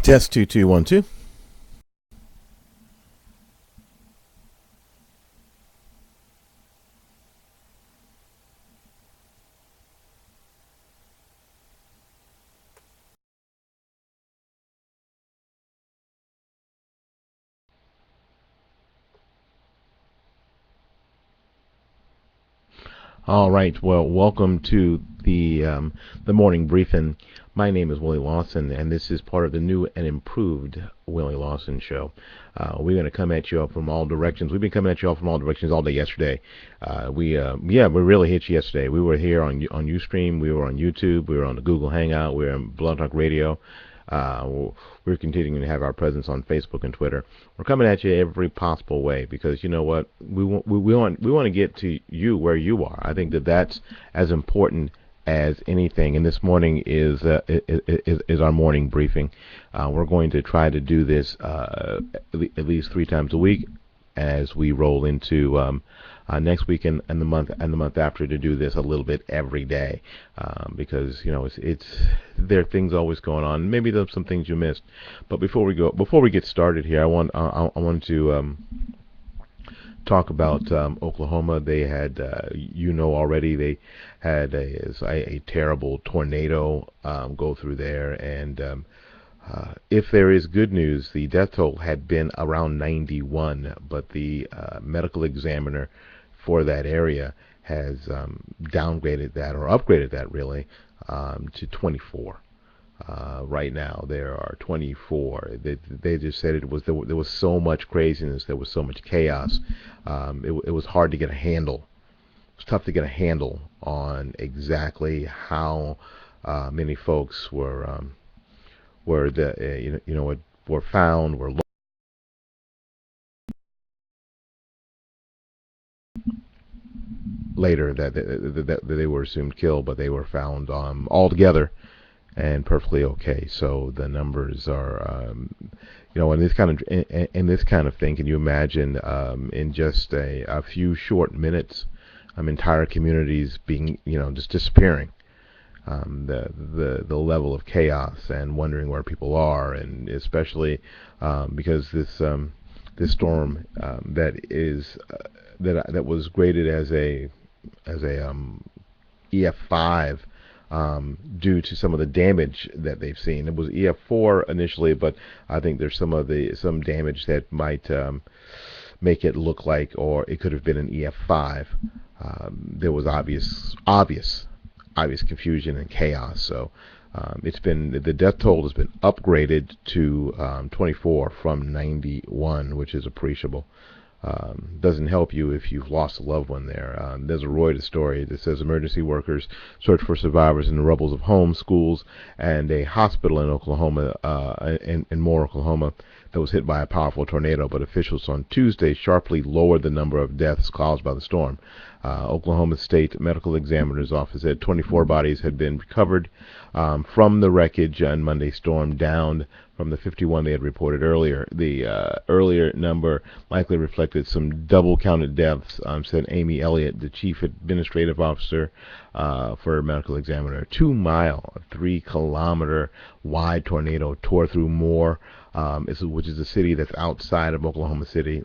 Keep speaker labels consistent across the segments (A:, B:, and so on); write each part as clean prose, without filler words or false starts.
A: Test 2212. All right. Well, welcome to the morning briefing. My name is Willie Lawson, and this is part of the new and improved Willie Lawson show. We're going to come at you from all directions. We've been coming at you all from all directions all day yesterday. We really hit you yesterday. We were here on Ustream. We were on YouTube. We were on the Google Hangout. We were on Blog Talk Radio. We're continuing to have our presence on Facebook and Twitter. We're coming at you every possible way because you know what, we want to get to you where you are. I think that's as important as anything. And this morning is our morning briefing. We're going to try to do this at least 3 times a week as we roll into next week and the month after, to do this a little bit every day, because you know it's there are things always going on. Maybe there's some things you missed, but before we get started here, I want to talk about Oklahoma. They had already they had a terrible tornado go through there, and if there is good news, the death toll had been around 91, but the medical examiner for that area has downgraded that, or upgraded that really, to 24. Right now there are 24. They just said there was so much craziness, there was so much chaos. It was hard to get a handle. It was tough to get a handle on exactly how many folks were found, were later that they were assumed killed, but they were found all together and perfectly okay. So the numbers are, in this kind of thing, can you imagine in just a few short minutes, entire communities being, just disappearing. The level of chaos and wondering where people are, and especially because this storm that was graded as a EF5 due to some of the damage that they've seen. It was EF4 initially, but I think there's some damage that might make it look like, or it could have been an EF5. There was obvious confusion and chaos. So the death toll has been upgraded to 24 from 91, which is appreciable. Doesn't help you if you've lost a loved one there. There's a Reuters story that says emergency workers search for survivors in the rubbles of homes, schools, and a hospital in Oklahoma, in Moore, Oklahoma, that was hit by a powerful tornado. But officials on Tuesday sharply lowered the number of deaths caused by the storm. Oklahoma State Medical Examiner's Office said 24 bodies had been recovered from the wreckage on Monday's storm, down from the 51 they had reported earlier. The earlier number likely reflected some double-counted deaths, said Amy Elliott, the chief administrative officer for a medical examiner. 2-mile, 3-kilometer wide tornado tore through Moore, which is a city that's outside of Oklahoma City,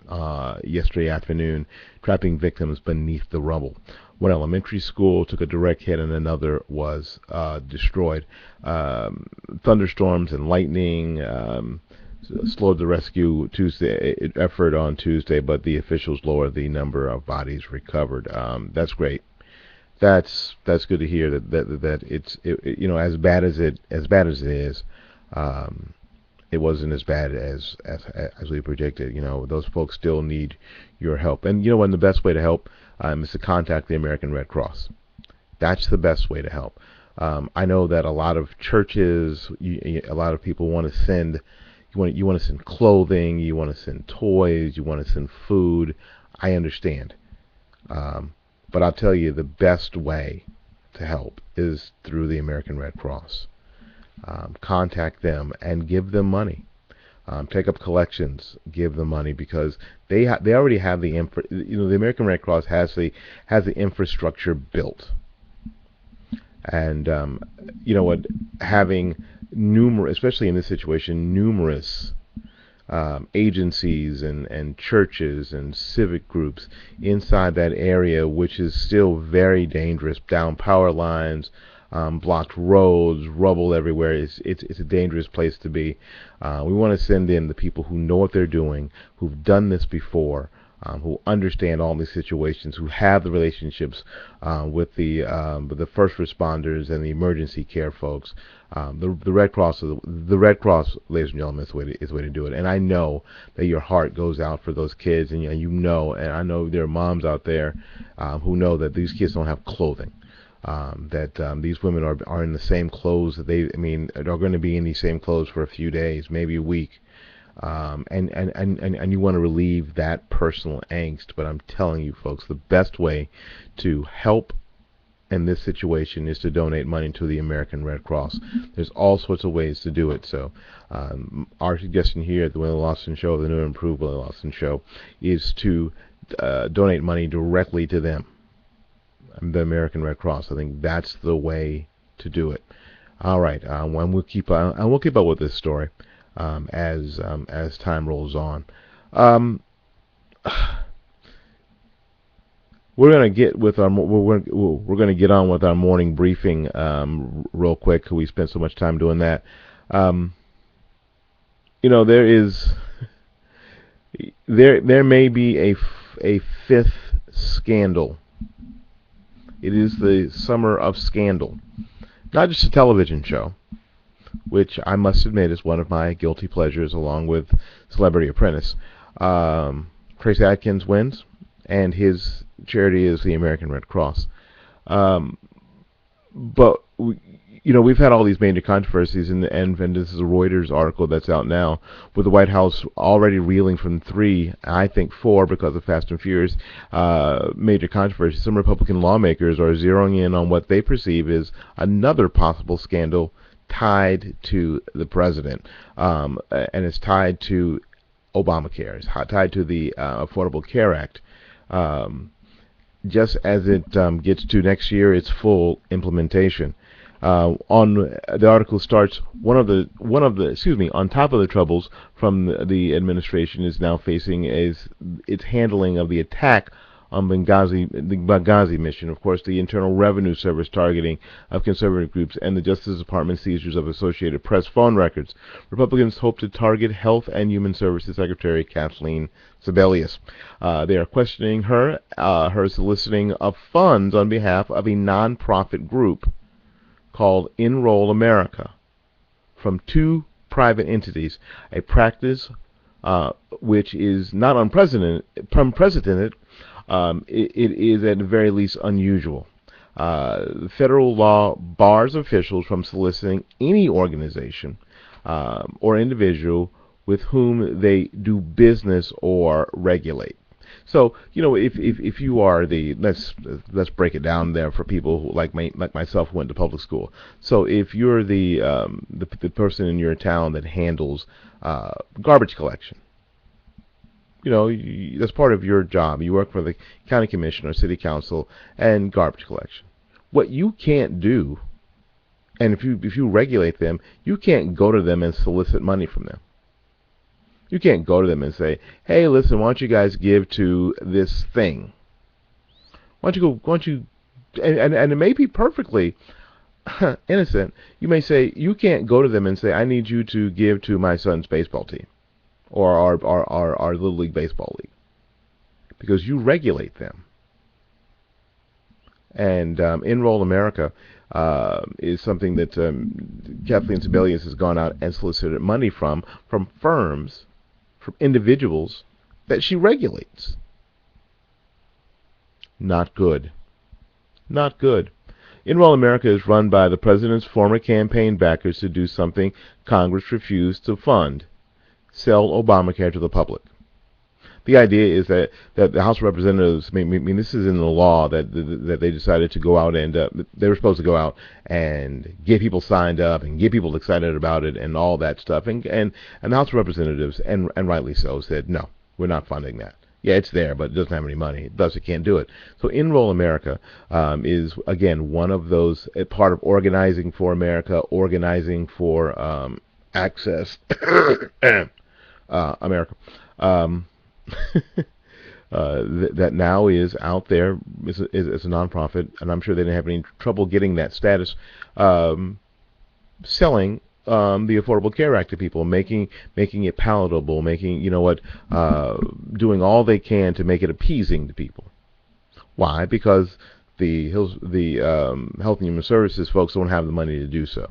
A: yesterday afternoon, trapping victims beneath the rubble. One elementary school took a direct hit and another was destroyed. Thunderstorms and lightning slowed the rescue effort on Tuesday, but the officials lowered the number of bodies recovered. That's great. That's good to hear that it's as bad as it is. It wasn't as bad as we predicted. Those folks still need your help, and the best way to help is to contact the American Red Cross. That's the best way to help. I know that a lot of churches, a lot of people want to send. You want to send clothing. You want to send toys. You want to send food. I understand, but I'll tell you, the best way to help is through the American Red Cross. Contact them and give them money. Take up collections, give them money, because they already have the the American Red Cross has the infrastructure built, and having numerous, especially in this situation, numerous agencies and churches and civic groups inside that area, which is still very dangerous. Down power lines, blocked roads, rubble everywhere. It's a dangerous place to be. We want to send in the people who know what they're doing, who've done this before, who understand all these situations, who have the relationships with the first responders and the emergency care folks. The Red Cross, ladies and gentlemen, is the way to do it. And I know that your heart goes out for those kids, and and I know there are moms out there who know that these kids don't have clothing. That these women are in the same clothes that are going to be in these same clothes for a few days, maybe a week. And you want to relieve that personal angst. But I'm telling you, folks, the best way to help in this situation is to donate money to the American Red Cross. There's all sorts of ways to do it. So our suggestion here at the Willie Lawson Show, the new and improved Willie Lawson Show, is to donate money directly to them, the American Red Cross. I think that's the way to do it. All right, and we'll keep up with this story as time rolls on. We're gonna get on with our morning briefing real quick, because we spent so much time doing that. There may be a fifth scandal. It is the summer of scandal, not just a television show, which I must admit is one of my guilty pleasures, along with Celebrity Apprentice. Trace Adkins wins, and his charity is the American Red Cross. But we've had all these major controversies, and this is a Reuters article that's out now, with the White House already reeling from 3, I think 4, because of Fast and Furious major controversies. Some Republican lawmakers are zeroing in on what they perceive as another possible scandal tied to the president, and it's tied to Obamacare. It's tied to the Affordable Care Act. Just as it gets to next year, its full implementation. On the article starts, on top of the troubles from the administration is now facing is its handling of the attack on the Benghazi mission. Of course, the Internal Revenue Service targeting of conservative groups, and the Justice Department seizures of Associated Press phone records. Republicans hope to target Health and Human Services Secretary Kathleen Sebelius. They are questioning her soliciting of funds on behalf of a nonprofit group called Enroll America from 2 private entities, a practice which is not unprecedented. It is at the very least unusual. Federal law bars officials from soliciting any organization or individual with whom they do business or regulate. So, if you are let's break it down there for people who, like myself, who went to public school. So if you're the person in your town that handles garbage collection, that's part of your job. You work for the county commission or city council and garbage collection. What you can't do, and if you regulate them, you can't go to them and solicit money from them. You can't go to them and say, "Hey, listen, why don't you guys give to this thing? Why don't you?" And it may be perfectly innocent. You may say, you can't go to them and say, "I need you to give to my son's baseball team, or our Little League baseball league," because you regulate them. And Enroll America is something that Kathleen Sebelius has gone out and solicited money from firms, from individuals that she regulates. Not good. Not good. Enroll America is run by the president's former campaign backers to do something Congress refused to fund: sell Obamacare to the public. The idea is that the House of Representatives, this is in the law, that they decided to go out and they were supposed to go out and get people signed up and get people excited about it and all that stuff. And the House of Representatives, and rightly so, said, no, we're not funding that. Yeah, it's there, but it doesn't have any money. Thus, it can't do it. So Enroll America is, again, one of those, part of Organizing for America, organizing for access America. Um, that now is out there is a nonprofit, and I'm sure they didn't have any trouble getting that status, selling the Affordable Care Act to people, making it palatable, doing all they can to make it appeasing to people. Why? Because the Health and Human Services folks don't have the money to do so.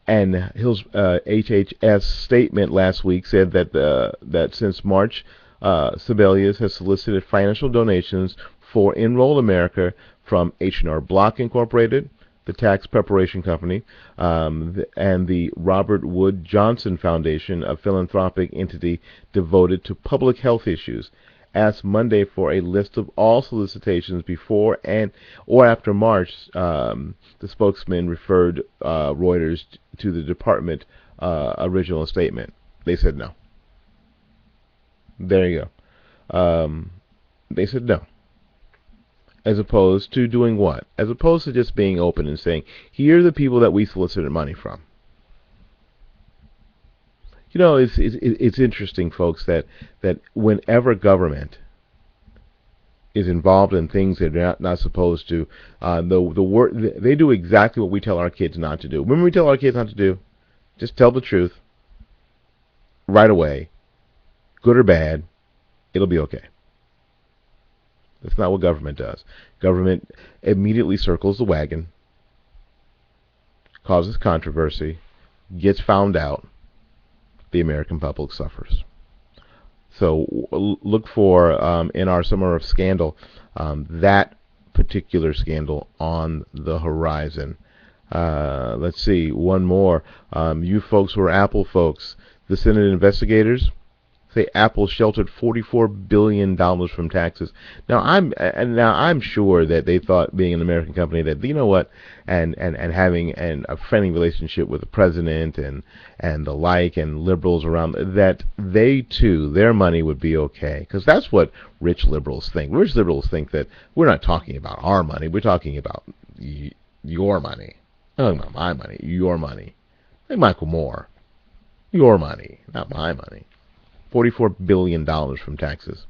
A: And Hill's HHS statement last week said that since March, Sibelius has solicited financial donations for Enroll America from H&R Block Incorporated, the tax preparation company, and the Robert Wood Johnson Foundation, a philanthropic entity devoted to public health issues. Asked Monday for a list of all solicitations before and or after March, the spokesman referred Reuters to the department original statement. They said no. There you go. They said no. As opposed to doing what? As opposed to just being open and saying, here are the people that we solicited money from. It's interesting, folks, that whenever government is involved in things that they're not supposed to, they do exactly what we tell our kids not to do. Remember, we tell our kids not to do? Just tell the truth right away, good or bad. It'll be okay. That's not what government does. Government immediately circles the wagon, causes controversy, gets found out. The American public suffers. So look for, in our summer of scandal, that particular scandal on the horizon. Let's see, one more. You folks who are Apple folks, the Senate investigators say Apple sheltered $44 billion from taxes. Now I'm sure that they thought, being an American company, that and having a friendly relationship with the president and the like, and liberals around, that they too, their money would be okay, because that's what rich liberals think. Rich liberals think that we're not talking about our money, we're talking about your money. I'm talking about my money, your money. Hey, Michael Moore, your money, not my money. $44 billion from taxes.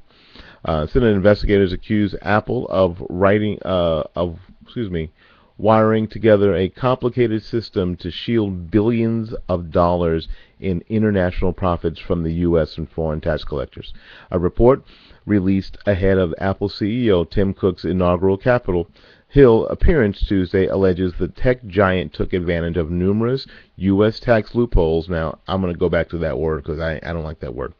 A: Senate investigators accuse Apple of wiring together a complicated system to shield billions of dollars in international profits from the U.S. and foreign tax collectors. A report released ahead of Apple CEO Tim Cook's inaugural Capitol Hill appearance Tuesday alleges the tech giant took advantage of numerous U.S. tax loopholes. Now, I'm going to go back to that word because I don't like that word.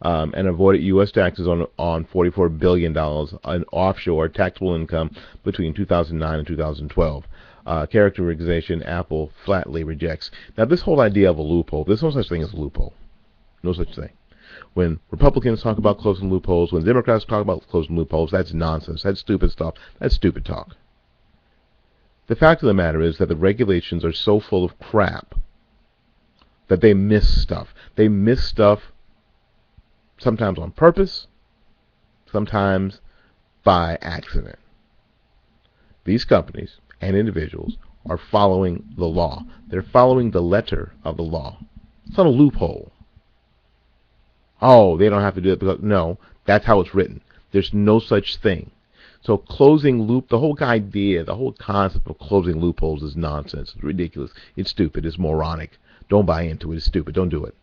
A: And avoided U.S. taxes on $44 billion in offshore taxable income between 2009 and 2012. Characterization Apple flatly rejects. Now, this whole idea of a loophole, there's no such thing as a loophole. No such thing. When Republicans talk about closing loopholes, when Democrats talk about closing loopholes, that's nonsense. That's stupid stuff. That's stupid talk. The fact of the matter is that the regulations are so full of crap that they miss stuff. They miss stuff sometimes on purpose, sometimes by accident. These companies and individuals are following the law. They're following the letter of the law. It's not a loophole. Oh, they don't have to do it because, no, that's how it's written. There's no such thing. So closing the whole idea, the whole concept of closing loopholes is nonsense. It's ridiculous. It's stupid. It's moronic. Don't buy into it. It's stupid. Don't do it.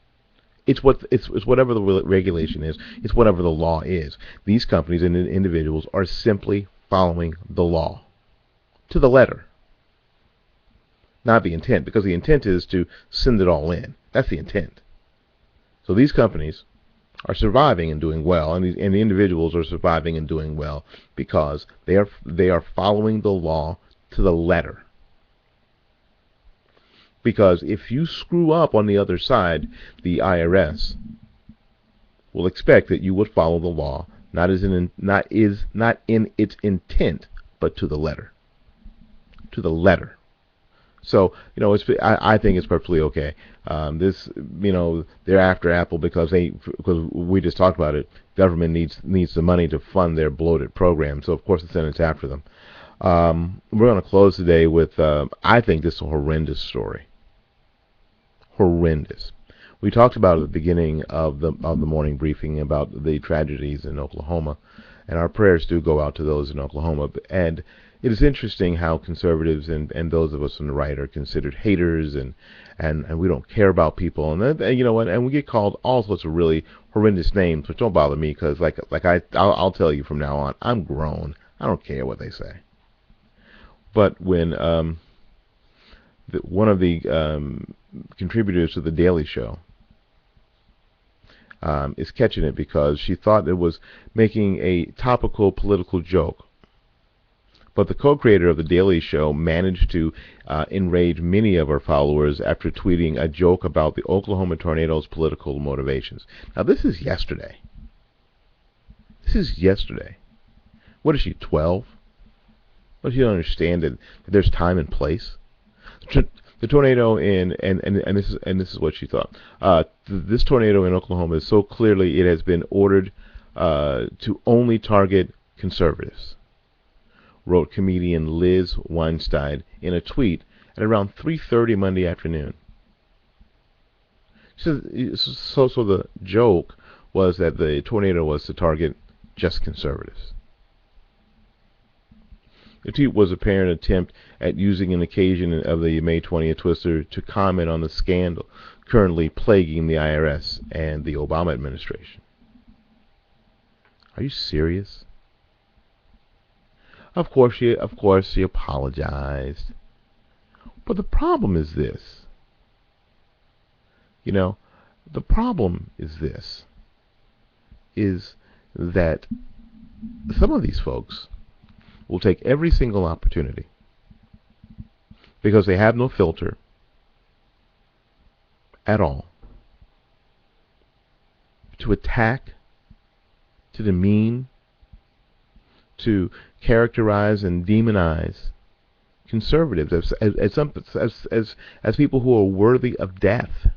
A: It's whatever the regulation is. It's whatever the law is. These companies and individuals are simply following the law to the letter, not the intent, because the intent is to send it all in. That's the intent. So these companies are surviving and doing well, and the individuals are surviving and doing well because they are following the law to the letter. Because if you screw up on the other side, the IRS will expect that you would follow the law, not in its intent, but to the letter. To the letter. So, I think it's perfectly okay. This, they're after Apple because we just talked about it. Government needs the money to fund their bloated program. So, of course, the Senate's after them. We're going to close today with, I think this is a horrendous story. Horrendous. We talked about at the beginning of the morning briefing about the tragedies in Oklahoma, and our prayers do go out to those in Oklahoma. And it is interesting how conservatives and those of us on the right are considered haters, and we don't care about people, and and we get called all sorts of really horrendous names, which don't bother me because I'll tell you from now on, I'm grown. I don't care what they say. But when one of the contributors to the Daily Show is catching it because she thought it was making a topical political joke. But the co-creator of The Daily Show managed to enrage many of her followers after tweeting a joke about the Oklahoma tornado's political motivations. Now, this is yesterday. What is she, 12? What, she don't understand that there's time and place? The tornado and this is what she thought. This tornado in Oklahoma is so clearly, it has been ordered to only target conservatives, wrote comedian Liz Weinstein in a tweet at around 3:30 Monday afternoon. So the joke was that the tornado was to target just conservatives. The tweet was a apparent attempt at using an occasion of the May 20th twister to comment on the scandal currently plaguing the IRS and the Obama administration. Are you serious? Of course she apologized. But the problem is this. The problem is that some of these folks will take every single opportunity, because they have no filter at all, to attack, to demean, to characterize and demonize conservatives as people who are worthy of death.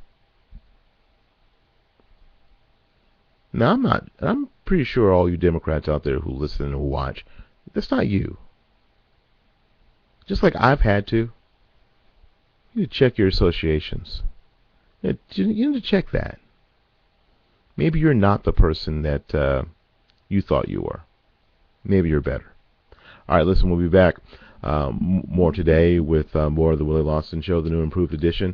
A: Now, I'm pretty sure all you Democrats out there who listen and who watch, that's not you. Just like I've had to. You need to check your associations. You need to check that. Maybe you're not the person that you thought you were. Maybe you're better. All right, listen, we'll be back more today with more of the Willie Lawson Show, the new improved edition.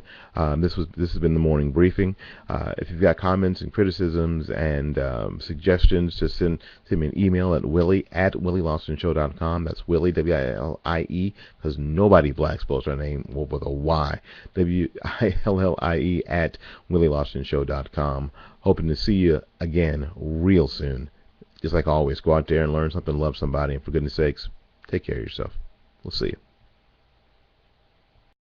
A: This has been the morning briefing. If you've got comments and criticisms and suggestions, just send me an email at willie@willielawsonshow.com. That's Willie, W-I-L-I-E, because nobody black spells our name with a Y. W-I-L-L-I-E @willielawsonshow.com. Hoping to see you again real soon. Just like always, go out there and learn something, love somebody, and for goodness sakes, take care of yourself. We'll see you.